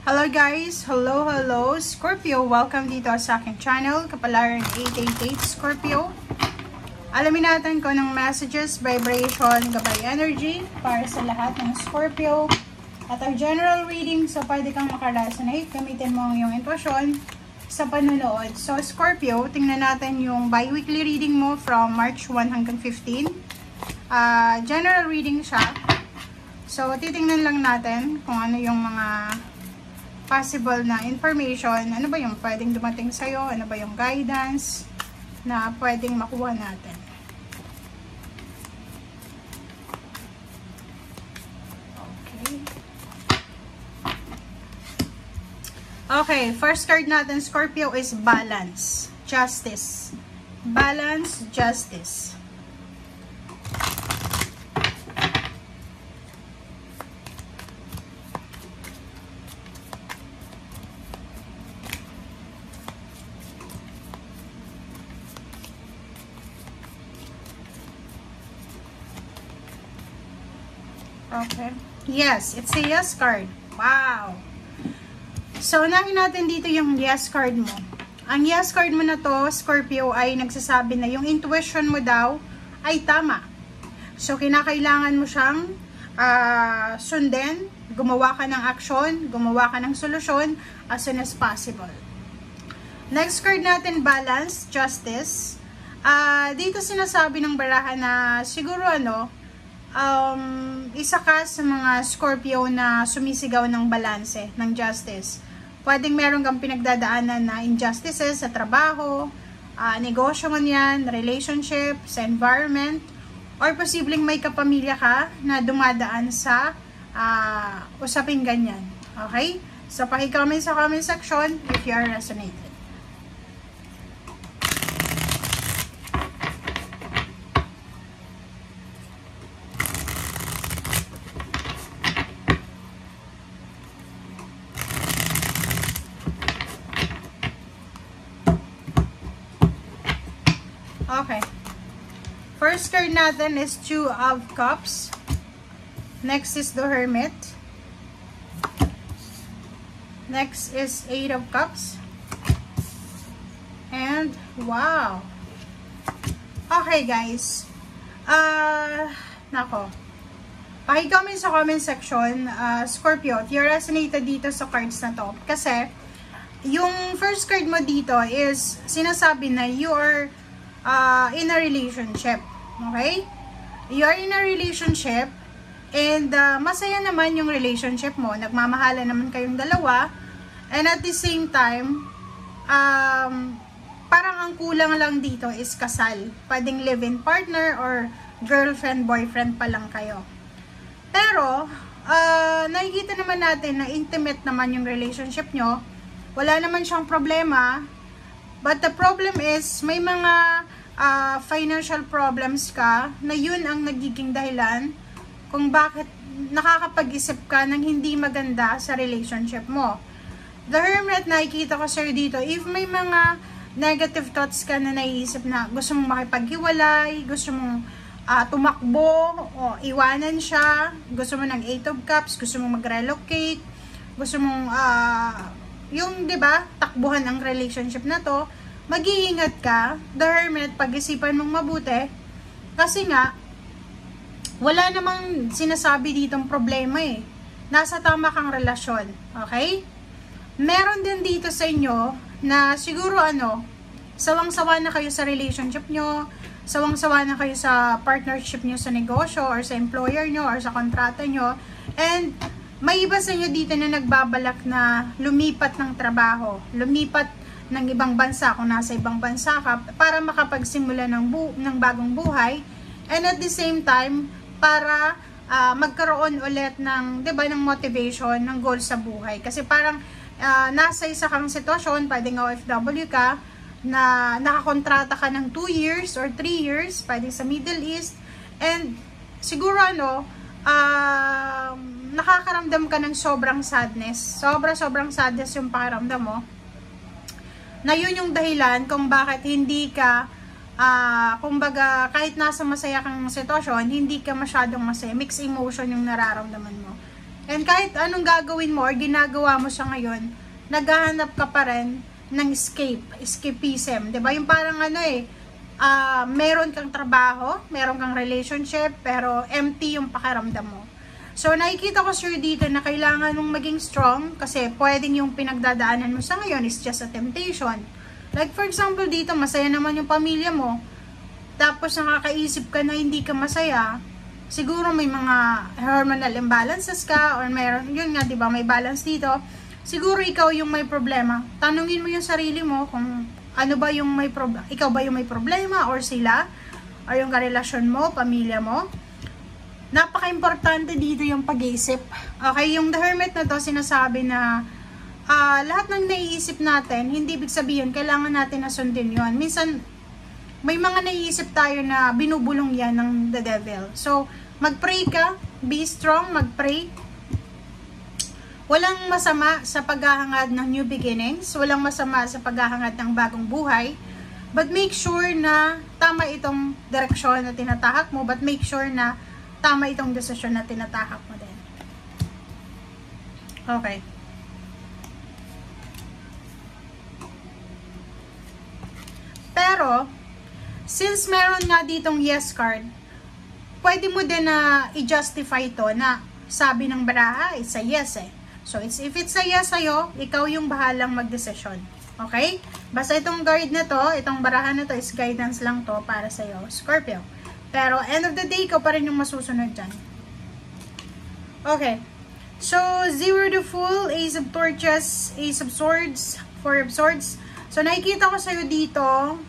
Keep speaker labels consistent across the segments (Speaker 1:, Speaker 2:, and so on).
Speaker 1: Hello guys! Hello! Scorpio! Welcome dito sa aking channel, Kapalaran 888 Scorpio. Alamin natin kung anong messages, vibration, gabay energy para sa lahat ng Scorpio. At ang general reading, so pwede kang makaresonate, gamitin mo ang iyong intuition sa panunood. So Scorpio, tingnan natin yung bi-weekly reading mo from March 1 hanggang 15. General reading siya. So titingnan lang natin kung ano yung mga possible na information, ano ba yung pwedeng dumating sa'yo, ano ba yung guidance na pwedeng makuha natin. Okay, first card natin, Scorpio, is balance, justice. Balance, justice. Okay. Yes, it's a yes card. Wow! So, unahin natin dito yung yes card mo. Ang yes card mo na to, Scorpio, ay nagsasabi na yung intuition mo daw ay tama. So, kinakailangan mo siyang sundin, gumawa ka ng action, gumawa ka ng solusyon as soon as possible. Next card natin, balance, justice. Dito sinasabi ng baraha na siguro isa ka sa mga Scorpio na sumisigaw ng balanse, ng justice. Pwedeng meron kang pinagdadaanan na injustices sa trabaho, negosyo man yan, relationship, sa environment, or posibleng may kapamilya ka na dumadaan sa usaping ganyan. Okay? So, paki-comment sa comment section if you are resonated. Okay. First card natin is Two of Cups. Next is the Hermit. Next is Eight of Cups. And, wow! Okay, guys. Nako. Paki-comment sa comment section, Scorpio, if you resonated dito sa cards na to. Kasi, yung first card mo dito is sinasabi na you are in a relationship. Okay? You are in a relationship and masaya naman yung relationship mo. Nagmamahalan naman kayong dalawa. And at the same time, parang ang kulang lang dito is kasal. Pwedeng live-in partner or girlfriend, boyfriend pa lang kayo. Pero, nakikita naman natin na intimate naman yung relationship nyo. Wala naman siyang problema. But the problem is, may mga financial problems ka na yun ang nagiging dahilan kung bakit nakakapag-isip ka ng hindi maganda sa relationship mo. The Hermit, nakikita ko sir dito, if may mga negative thoughts ka na naiisip na gusto mong makipaghiwalay, gusto mong tumakbo, o iwanan siya, gusto mo ng Eight of Cups, gusto mong mag-relocate, gusto mong yung, 'di ba, takbuhan ang relationship na 'to, mag-iingat ka, the Hermit, pag-isipan mong mabuti kasi nga wala namang sinasabi ditong problema eh. Nasa tama kang relasyon, okay? Meron din dito sa inyo na siguro sawang-sawa na kayo sa relationship nyo, sawang-sawa na kayo sa partnership nyo sa negosyo or sa employer nyo or sa kontrata nyo, and may iba sa inyo dito na nagbabalak na lumipat ng trabaho, lumipat ng ibang bansa kung nasa ibang bansa ka para makapagsimula ng bagong buhay, and at the same time para magkaroon ulit ng, 'di ba, ng motivation, ng goal sa buhay. Kasi parang nasa isa kang sitwasyon, pwedeng OFW ka, na nakakontrata ka ng 2 years or 3 years, pwedeng sa Middle East, and siguro nakakaramdam ka ng sobrang sadness. Sobrang sadness yung pakiramdam mo. Na yun yung dahilan kung bakit hindi ka, kumbaga, kahit nasa masaya kang sitwasyon, hindi ka masyadong masaya. Mixed emotion yung nararamdaman mo. And kahit anong gagawin mo or ginagawa mo siya ngayon, naghahanap ka pa rin ng escapism. Diba? Yung parang meron kang trabaho, meron kang relationship, pero empty yung pakiramdam mo. So, nakikita ko sir dito na kailangan mong maging strong kasi pwedeng yung pinagdadaanan mo sa ngayon is just a temptation. Like for example dito, masaya naman yung pamilya mo, tapos nakakaisip ka na hindi ka masaya, siguro may mga hormonal imbalances ka or meron, yun nga, diba, may balance dito. Siguro ikaw yung may problema. Tanungin mo yung sarili mo kung ano ba yung may problema. Ikaw ba yung may problema or sila? Or yung karelasyon mo, pamilya mo? Napaka-importante dito yung pag-iisip. Okay, yung The Hermit na to, sinasabi na lahat ng naiisip natin, hindi ibig sabihin, kailangan natin na sundin yun. Minsan, may mga naiisip tayo na binubulong yan ng the devil. So, mag-pray ka, be strong, mag-pray. Walang masama sa paghahangad ng new beginnings, walang masama sa paghahangad ng bagong buhay, but make sure na tama itong direksyon na tinatahak mo, but make sure na tama itong desisyon na tinatahak mo din. Okay. Pero, since meron nga ditong yes card, pwede mo din na i-justify to na sabi ng baraha, it's a yes eh. So, if it's a yes sa'yo, ikaw yung bahalang magdesisyon. Okay? Basta itong guide na to, itong baraha na to is guidance lang to para sa'yo, Scorpio. Pero, end of the day, ikaw pa rin yung masusunod dyan. Okay. So, Zero the Fool, Ace of Torches, Ace of Swords, Four of Swords. So, nakikita ko sa'yo dito,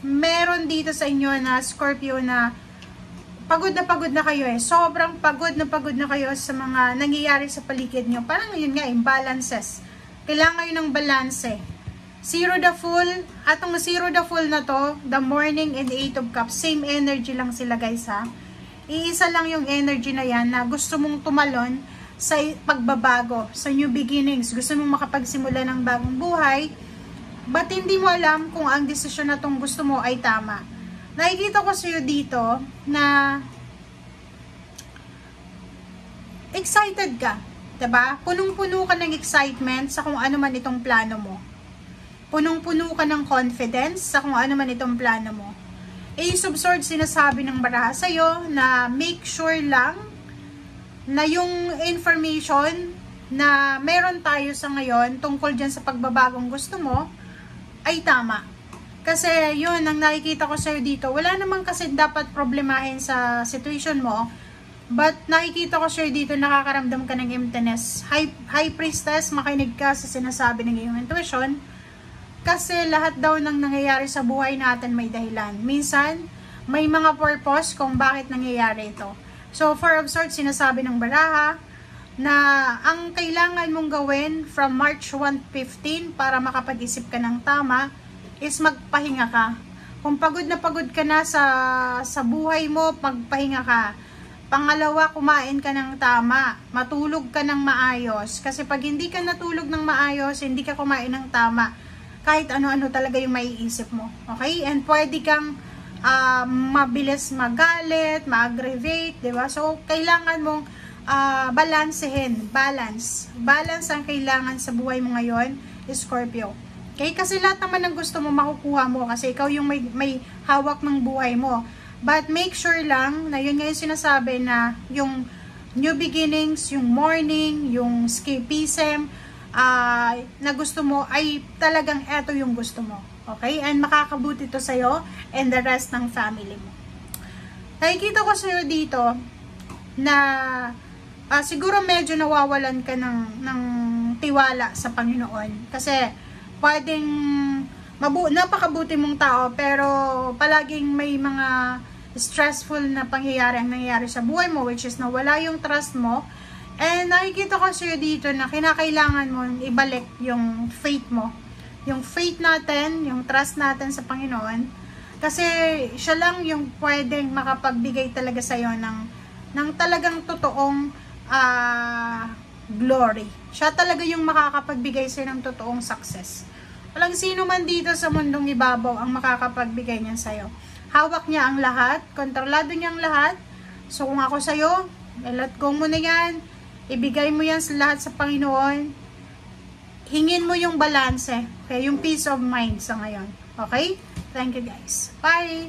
Speaker 1: meron dito sa inyo na Scorpio na pagod na kayo eh. Sobrang pagod na kayo sa mga nangyayari sa paligid nyo. Parang yun nga, imbalances. Kailangan kayo ng balance. Zero the Fool, atong Zero the Fool na to, the Morning and Eight of Cups, same energy lang sila guys ha. Iisa lang yung energy na yan na gusto mong tumalon sa pagbabago, sa new beginnings. Gusto mong makapagsimula ng bagong buhay, but hindi mo alam kung ang desisyon na tong gusto mo ay tama. Nakikita ko sa'yo dito na excited ka, diba? Punong-puno ka ng excitement sa kung ano man itong plano mo. Punong-puno ka ng confidence sa kung ano man itong plano mo. Ace of Swords, sinasabi ng baraha sa'yo na make sure lang na yung information na meron tayo sa ngayon tungkol dyan sa pagbabagong gusto mo ay tama. Kasi yun, ang nakikita ko sa'yo dito, wala namang kasi dapat problemahin sa situation mo, but nakikita ko sa'yo dito, nakakaramdam ka ng emptiness. High Priestess, makinig ka sa sinasabi ng iyong intuition, kasi lahat daw ng nangyayari sa buhay natin may dahilan. Minsan, may mga purpose kung bakit nangyayari ito. So, Four of Swords, sinasabi ng baraha, na ang kailangan mong gawin from March 1-15 para makapag-isip ka ng tama, is magpahinga ka. Kung pagod ka na sa buhay mo, magpahinga ka. Pangalawa, kumain ka ng tama. Matulog ka ng maayos. Kasi pag hindi ka natulog ng maayos, hindi ka kumain ng tama, kahit ano-ano talaga yung maiisip mo. Okay? And pwede kang mabilis magalit, ma-aggravate, diba? So, kailangan mong balansehin. Balance ang kailangan sa buhay mo ngayon, Scorpio. Okay? Kasi lahat naman ng gusto mo makukuha mo kasi ikaw yung may hawak ng buhay mo. But make sure lang na yun nga yung sinasabi na yung new beginnings, yung morning, yung escapism na gusto mo ay talagang eto yung gusto mo. Okay? And makakabuti to sa'yo and the rest ng family mo. Nakikita ko sa'yo dito na siguro medyo nawawalan ka ng tiwala sa Panginoon. Kasi pwedeng napakabuti mong tao pero palaging may mga stressful na pangyayari ang nangyayari sa buhay mo, which is nawala yung trust mo. And nakikita ko sa'yo dito na kinakailangan mo ibalik yung faith mo. Yung faith natin, yung trust natin sa Panginoon. Kasi siya lang yung pwedeng makapagbigay talaga sa'yo ng talagang totoong glory. Siya talaga yung makakapagbigay sa'yo ng totoong success. Walang sino man dito sa mundong ibabaw ang makakapagbigay niya sa'yo. Hawak niya ang lahat, kontrolado niya ang lahat. So kung ako sa'yo, let go mo na yan. Ibigay mo yan lahat sa Panginoon. Hingin mo yung balance, okay? Yung peace of mind sa ngayon. Okay? Thank you guys. Bye!